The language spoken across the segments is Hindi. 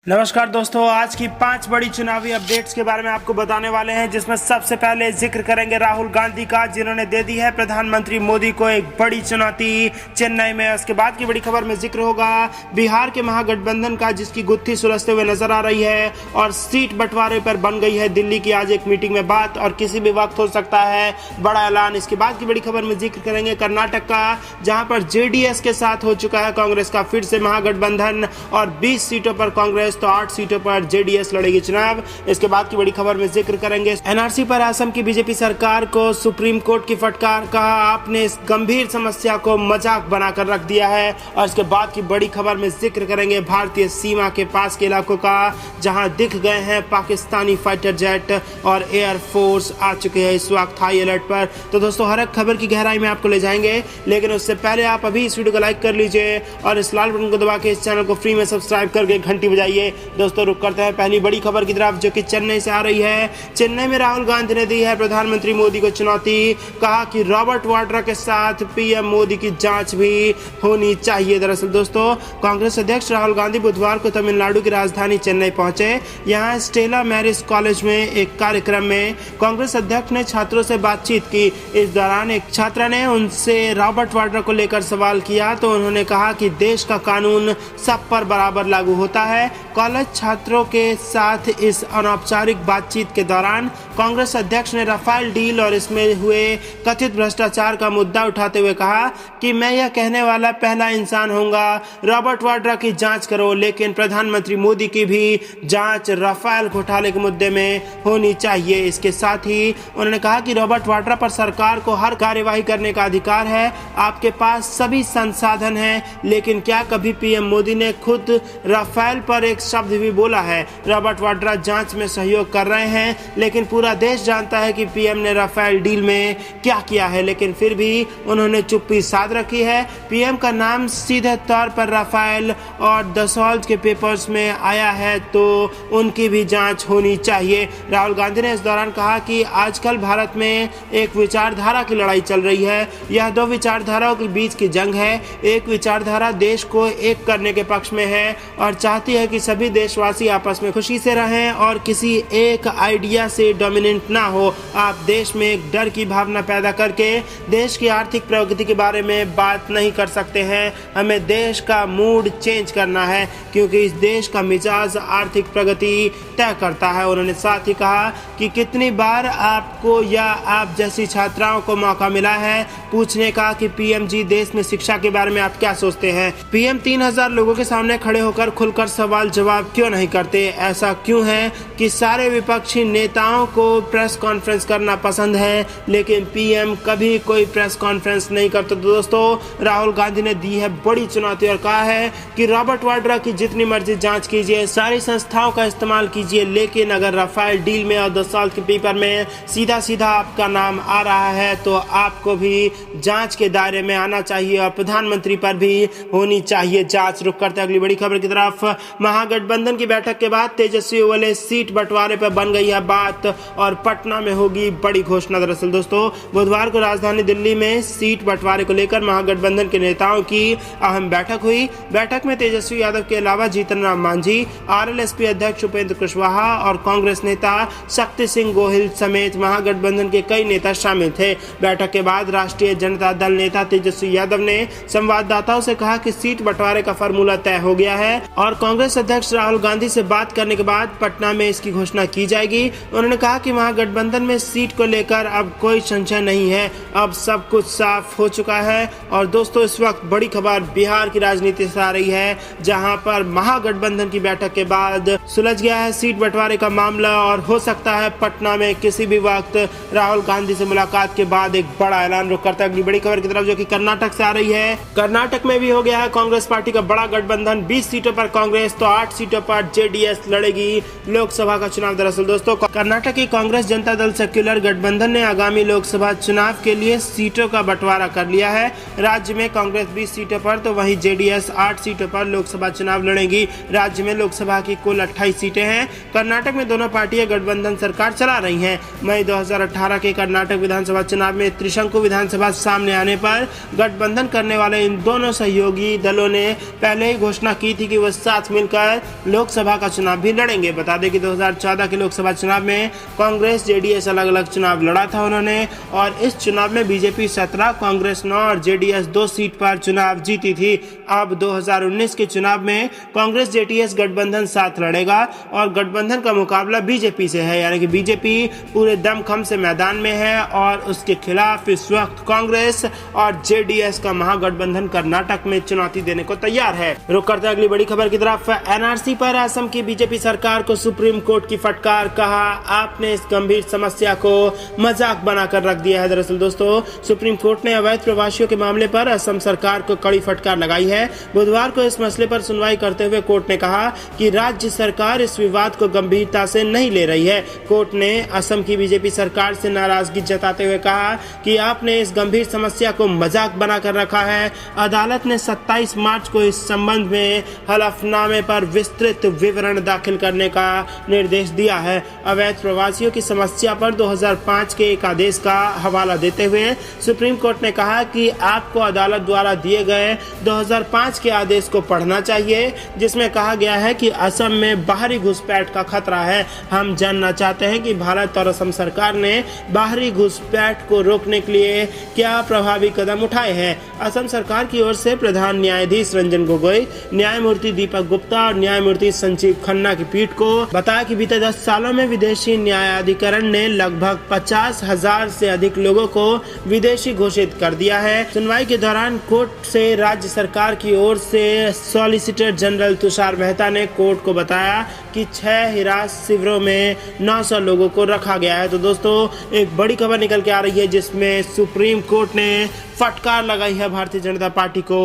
नमस्कार दोस्तों, आज की 5 बड़ी चुनावी अपडेट्स के बारे में आपको बताने वाले हैं, जिसमें सबसे पहले जिक्र करेंगे राहुल गांधी का, जिन्होंने दे दी है प्रधानमंत्री मोदी को एक बड़ी चुनौती चेन्नई में। उसके बाद की बड़ी खबर में जिक्र होगा बिहार के महागठबंधन का, जिसकी गुत्थी सुलझते हुए नजर आ रही है और सीट बंटवारे पर बन गई है दिल्ली की आज एक मीटिंग में बात, और किसी भी वक्त हो सकता है बड़ा ऐलान। इसके बाद की बड़ी खबर में जिक्र करेंगे कर्नाटक का, जहां पर जेडीएस के साथ हो चुका है कांग्रेस का फिर से महागठबंधन, और 20 सीटों पर कांग्रेस तो 8 सीटों पर जेडीएस लड़ेगी चुनाव। इसके बाद की बड़ी खबर में जिक्र करेंगे एनआरसी पर असम की बीजेपी सरकार को सुप्रीम कोर्ट की फटकार, कहा आपने इस गंभीर समस्या को मजाक बनाकर रख दिया है। और इसके बाद की बड़ी खबर में जिक्र करेंगे भारतीय सीमा के पास के इलाकों का, जहां दिख गए हैं पाकिस्तानी फाइटर जेट और एयरफोर्स आ चुके हैं इस वक्त हाई अलर्ट पर। तो दोस्तों, हर एक खबर की गहराई में आपको ले जाएंगे, लेकिन उससे पहले आप अभी इस वीडियो को लाइक कर लीजिए और इस लाल बटन को दबा के इस चैनल को फ्री में सब्सक्राइब करके घंटी बजाइए। दोस्तों, रुक करते हैं पहली बड़ी खबर की तरफ, जो कि चेन्नई से आ रही है। चेन्नई में राहुल गांधी ने दी है प्रधानमंत्री मोदी को चुनौती, कहा कि रॉबर्ट वाड्रा के साथ पीएम मोदी की जांच भी होनी चाहिए। दरअसल दोस्तों, कांग्रेस अध्यक्ष राहुल गांधी बुधवार को तमिलनाडु की राजधानी चेन्नई पहुंचे। यहां स्टेला मैरिज कॉलेज में एक कार्यक्रम में कांग्रेस अध्यक्ष ने छात्रों से बातचीत की। इस दौरान एक छात्रा ने उनसे रॉबर्ट वाड्रा को लेकर सवाल किया, तो उन्होंने कहा कि देश का कानून सब पर बराबर लागू होता है। कॉलेज छात्रों के साथ इस अनौपचारिक बातचीत के दौरान कांग्रेस अध्यक्ष ने राफेल डील और इसमें हुए कथित भ्रष्टाचार का मुद्दा उठाते हुए कहा कि मैं यह कहने वाला पहला इंसान होऊंगा, रॉबर्ट वाड्रा की जांच करो, लेकिन प्रधानमंत्री मोदी की भी जांच राफेल घोटाले के मुद्दे में होनी चाहिए। इसके साथ ही उन्होंने कहा कि रॉबर्ट वाड्रा पर सरकार को हर कार्यवाही करने का अधिकार है, आपके पास सभी संसाधन हैं, लेकिन क्या कभी पीएम मोदी ने खुद राफेल पर एक शब्द भी बोला है? रॉबर्ट वाड्रा जांच में सहयोग कर रहे हैं, लेकिन पूरा देश जानता है कि पीएम ने राफेल डील में क्या किया है, लेकिन फिर भी उन्होंने चुप्पी साध रखी है। पीएम का नाम सीधे तौर पर राफेल और दसौल्त के पेपर्स में आया है, तो उनकी भी जांच होनी चाहिए। राहुल गांधी ने इस दौरान कहा कि आजकल भारत में एक विचारधारा की लड़ाई चल रही है, यह दो विचारधाराओं के बीच की जंग है। एक विचारधारा देश को एक करने के पक्ष में है और चाहती है कि सभी देशवासी आपस में खुशी से रहें और किसी एक आइडिया से डोमिनेंट ना हो। आप देश में एक डर की भावना पैदा करके देश की आर्थिक प्रगति के बारे में बात नहीं कर सकते हैं। हमें देश का मूड चेंज करना है, क्योंकि इस देश का मिजाज आर्थिक प्रगति तय करता है। उन्होंने साथ ही कहा कि कितनी बार आपको या आप जैसी छात्राओं को मौका मिला है पूछने का कि पीएम जी, देश में शिक्षा के बारे में आप क्या सोचते हैं? पीएम 3000 लोगों के सामने खड़े होकर खुलकर सवाल जवाब क्यों नहीं करते? ऐसा क्यों है कि सारे विपक्षी नेताओं को प्रेस कॉन्फ्रेंस करना पसंद है, लेकिन पीएम कभी कोई प्रेस कॉन्फ्रेंस नहीं करते? तो दोस्तों, राहुल गांधी ने दी है बड़ी चुनौती और कहा है कि रॉबर्ट वाड्रा की जितनी मर्जी जांच कीजिए, सारी संस्थाओं का इस्तेमाल कीजिए, लेकिन अगर राफेल डील में और 10 साल के पेपर में सीधा सीधा आपका नाम आ रहा है, तो आपको भी जांच के दायरे में आना चाहिए और प्रधानमंत्री पर भी होनी चाहिए जांच। रुक करते अगली बड़ी खबर की तरफ। महागठबंधन की बैठक के बाद तेजस्वी वाले सीट बंटवारे पर बन गई है बात और पटना में होगी बड़ी घोषणा। दरअसल दोस्तों, बुधवार को राजधानी दिल्ली में सीट बंटवारे को लेकर महागठबंधन के नेताओं की अहम बैठक हुई। बैठक में तेजस्वी यादव के अलावा जीतन राम मांझी, आरएलएसपी अध्यक्ष उपेंद्र कुशवाहा और कांग्रेस नेता शक्ति सिंह गोहिल समेत महागठबंधन के कई नेता शामिल थे। बैठक के बाद राष्ट्रीय जनता दल नेता तेजस्वी यादव ने संवाददाताओं से कहा कि सीट बंटवारे का फार्मूला तय हो गया है और कांग्रेस अध्यक्ष राहुल गांधी से बात करने के बाद पटना में इसकी घोषणा की जाएगी। उन्होंने कहा कि महागठबंधन में सीट को लेकर अब कोई संशय नहीं है, अब सब कुछ साफ हो चुका है। और दोस्तों, इस वक्त बड़ी खबर बिहार की राजनीति से आ रही है, जहां पर महागठबंधन की बैठक के बाद सुलझ गया है सीट बंटवारे का मामला और हो सकता है पटना में किसी भी वक्त राहुल गांधी से मुलाकात के बाद एक बड़ा ऐलान। रुक करता है अगली बड़ी खबर की तरफ, जो कि कर्नाटक से आ रही है। कर्नाटक में भी हो गया है कांग्रेस पार्टी का बड़ा गठबंधन, 20 सीटों पर कांग्रेस तो 8 सीटों पर जेडीएस लड़ेगी लोकसभा का चुनाव। दरअसल दोस्तों, कर्नाटक की कांग्रेस जनता दल सेक्युलर गठबंधन ने आगामी लोकसभा चुनाव के लिए सीटों का बंटवारा कर लिया है। राज्य में कांग्रेस 20 सीटों पर तो वहीं जेडीएस 8 सीटों पर लोकसभा चुनाव लड़ेगी। राज्य में लोकसभा की कुल 28 सीटें हैं। कर्नाटक में दोनों पार्टियां गठबंधन सरकार चला रही हैं। मई 2018 के कर्नाटक विधानसभा चुनाव में त्रिशंकु विधानसभा सामने आने पर गठबंधन करने वाले इन दोनों सहयोगी दलों ने पहले ही घोषणा की थी कि वह साथ मिलकर पर लोकसभा का चुनाव भी लड़ेंगे। बता दें कि 2014 के लोकसभा चुनाव में कांग्रेस जेडीएस अलग अलग चुनाव लड़ा था उन्होंने, और इस चुनाव में बीजेपी 17, कांग्रेस 9 और जेडीएस 2 सीट पर चुनाव जीती थी। अब 2019 के चुनाव में कांग्रेस जेडीएस गठबंधन साथ लड़ेगा और गठबंधन का मुकाबला बीजेपी से है, यानी कि बीजेपी पूरे दमखम से मैदान में है और उसके खिलाफ इस वक्त कांग्रेस और जेडीएस का महागठबंधन कर्नाटक में चुनौती देने को तैयार है। रुक करते हैं अगली बड़ी खबर की तरफ। एनआरसी पर असम की बीजेपी सरकार को सुप्रीम कोर्ट की फटकार, कहा आपने इस गंभीर समस्या को मजाक बनाकर रख दिया है। दरअसल दोस्तों, सुप्रीम कोर्ट ने अवैध प्रवासियों के मामले पर असम सरकार को कड़ी फटकार लगाई है। बुधवार को इस मसले पर सुनवाई करते हुए कोर्ट ने कहा कि राज्य सरकार इस विवाद को गंभीरता से नहीं ले रही है। कोर्ट ने असम की बीजेपी सरकार से नाराजगी जताते हुए कहा कि आपने इस गंभीर समस्या को मजाक बनाकर रखा है। अदालत ने 27 मार्च को इस संबंध में हलफनामे पर विस्तृत विवरण दाखिल करने का निर्देश दिया है। अवैध प्रवासियों की समस्या पर 2005 के एक आदेश का हवाला देते हुए सुप्रीम कोर्ट ने कहा कि आपको अदालत द्वारा दिए गए 2005 के आदेश को पढ़ना चाहिए, जिसमें कहा गया है कि असम में बाहरी घुसपैठ का खतरा है। हम जानना चाहते हैं कि भारत और असम सरकार ने बाहरी घुसपैठ को रोकने के लिए क्या प्रभावी कदम उठाए हैं। असम सरकार की ओर से प्रधान न्यायाधीश रंजन गोगोई, न्यायमूर्ति दीपक गुप्ता और न्यायमूर्ति संजीव खन्ना की पीठ को बताया कि बीते 10 सालों में विदेशी न्यायाधिकरण ने लगभग 50,000 से अधिक लोगों को विदेशी घोषित कर दिया है। सुनवाई के दौरान कोर्ट से राज्य सरकार की ओर से सॉलिसिटर जनरल तुषार मेहता ने कोर्ट को बताया कि 6 हिरासत शिविरों में 900 लोगों को रखा गया है। तो दोस्तों, एक बड़ी खबर निकल के आ रही है जिसमें सुप्रीम कोर्ट ने फटकार लगाई है भारतीय जनता पार्टी को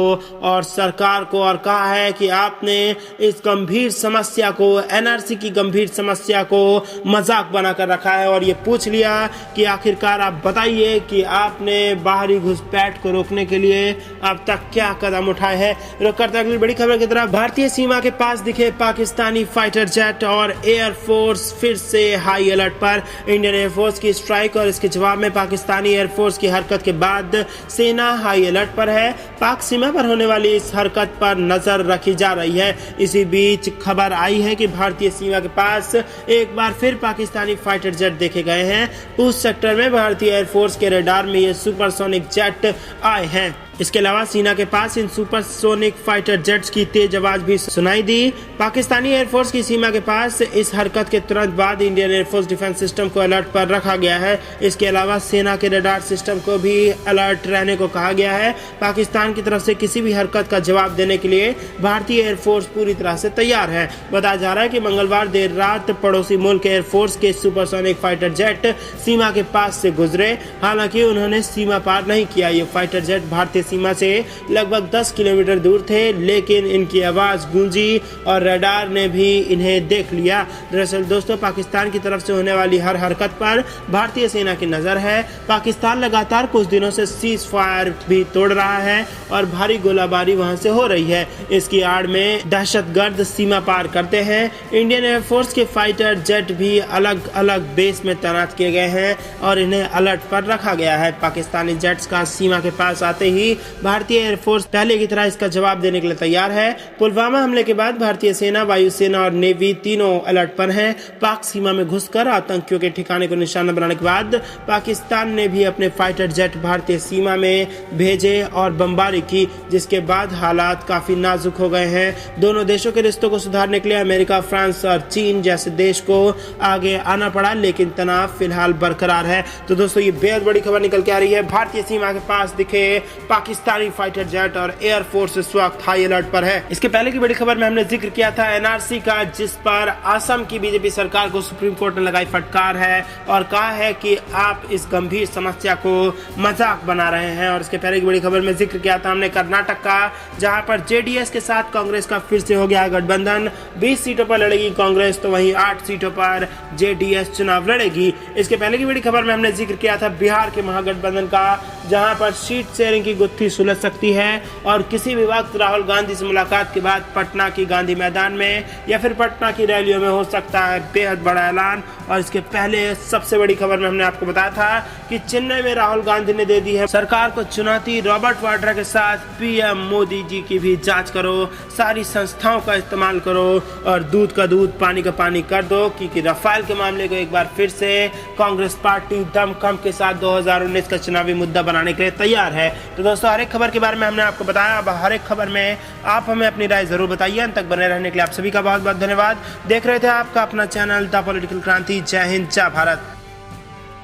और सरकार को और कहा है कि आपने इस गंभीर समस्या को, एनआरसी की गंभीर समस्या को मजाक बनाकर रखा है और ये पूछ लिया कि आखिरकार आप बताइए कि आपने बाहरी घुसपैठ को रोकने के लिए अब तक क्या कदम उठाए हैं। रुक करते अगली बड़ी खबर की तरफ। भारतीय सीमा के पास दिखे पाकिस्तानी फाइटर जेट और एयरफोर्स फिर से हाई अलर्ट पर। इंडियन एयरफोर्स की स्ट्राइक और इसके जवाब में पाकिस्तानी एयरफोर्स की हरकत के बाद सेना हाई अलर्ट पर है। पाक सीमा पर होने वाली इस हरकत पर नजर रखी जा रही है। इसी बीच खबर आई है कि भारतीय सीमा के पास एक बार फिर पाकिस्तानी फाइटर जेट देखे गए हैं। पूंछ सेक्टर में भारतीय एयरफोर्स के रडार में ये सुपरसोनिक जेट आए हैं। इसके अलावा सेना के पास इन सुपरसोनिक फाइटर जेट्स की तेज आवाज भी सुनाई दी। पाकिस्तानी एयरफोर्स की सीमा के पास इस हरकत के तुरंत बाद इंडियन एयरफोर्स डिफेंस सिस्टम को अलर्ट पर रखा गया है। इसके अलावा सेना के रडार सिस्टम को भी अलर्ट रहने को कहा गया है। पाकिस्तान की तरफ से किसी भी हरकत का जवाब देने के लिए भारतीय एयरफोर्स पूरी तरह से तैयार है। बताया जा रहा है कि मंगलवार देर रात पड़ोसी मुल्क एयरफोर्स के सुपरसोनिक फाइटर जेट सीमा के पास से गुजरे। हालांकि उन्होंने सीमा पार नहीं किया। ये फाइटर जेट भारतीय सीमा से लगभग 10 किलोमीटर दूर थे, लेकिन इनकी आवाज गूंजी और रडार ने भी इन्हें देख लिया। दरअसल दोस्तों, पाकिस्तान की तरफ से होने वाली हर हरकत पर भारतीय सेना की नजर है। पाकिस्तान लगातार कुछ दिनों से सीज फायर भी तोड़ रहा है और भारी गोलाबारी वहां से हो रही है। इसकी आड़ में दहशतगर्द सीमा पार करते हैं। इंडियन एयरफोर्स के फाइटर जेट भी अलग अलग बेस में तैनात किए गए हैं और इन्हें अलर्ट पर रखा गया है। पाकिस्तानी जेट्स का सीमा के पास आते ही भारतीय एयरफोर्स पहले की तरह इसका जवाब देने के लिए तैयार है। पुलवामा हमले के बाद भारतीय सेना, वायुसेना और नेवी तीनों अलर्ट पर हैं। पाक सीमा में घुसकर आतंकियों के ठिकाने को निशाना बनाने के बाद पाकिस्तान ने भी अपने फाइटर जेट भारतीय सीमा में भेजे और बमबारी की, जिसके बाद हालात काफी नाजुक हो गए हैं। दोनों देशों के रिश्तों को सुधारने के लिए अमेरिका, फ्रांस और चीन जैसे देश को आगे आना पड़ा, लेकिन तनाव फिलहाल बरकरार है। तो दोस्तों, ये बेहद बड़ी खबर निकल के आ रही है। भारतीय सीमा के पास दिखे पाकिस्तानी फाइटर जेट और एयरफोर्स इस वक्त हाई अलर्ट पर है। इसके पहले की बड़ी खबर में हमने जिक्र किया था एनआरसी का, जिस पर असम की बीजेपी सरकार को सुप्रीम कोर्ट ने लगाई फटकार है और कहा है कि आप इस गंभीर समस्या को मजाक बना रहे हैं। और इसके पहले की बड़ी खबर में जिक्र किया था हमने कर्नाटक का, जहां पर जेडीएस के साथ कांग्रेस का फिर से हो गया गठबंधन। 20 सीटों पर लड़ेगी कांग्रेस, तो वहीं 8 सीटों पर जेडीएस चुनाव लड़ेगी। इसके पहले की बड़ी खबर में हमने जिक्र किया था बिहार के महागठबंधन का, जहां पर सीट शेयरिंग की गुत्थी सुलझ सकती है और किसी भी वक्त राहुल गांधी से मुलाकात के बाद पटना की गांधी मैदान में या फिर पटना की रैलियों में हो सकता है बेहद बड़ा ऐलान। और इसके पहले सबसे बड़ी खबर में हमने आपको बताया था कि चेन्नई में राहुल गांधी ने दे दी है सरकार को चुनौती, रॉबर्ट वाड्रा के साथ पीएम मोदी जी की भी जांच करो, सारी संस्थाओं का इस्तेमाल करो और दूध का दूध पानी का पानी कर दो, क्योंकि राफेल के मामले को एक बार फिर से कांग्रेस पार्टी दमखम के साथ 2019 का चुनावी मुद्दा बनाने के लिए तैयार है। तो दोस्तों, हर एक खबर के बारे में हमने आपको बताया। अब हर एक खबर में आप हमें अपनी राय जरूर बताइए। अंत तक बने रहने के लिए आप सभी का बहुत बहुत धन्यवाद। देख रहे थे आपका अपना चैनल द पॉलिटिकल क्रांति। जय हिंद, जय भारत।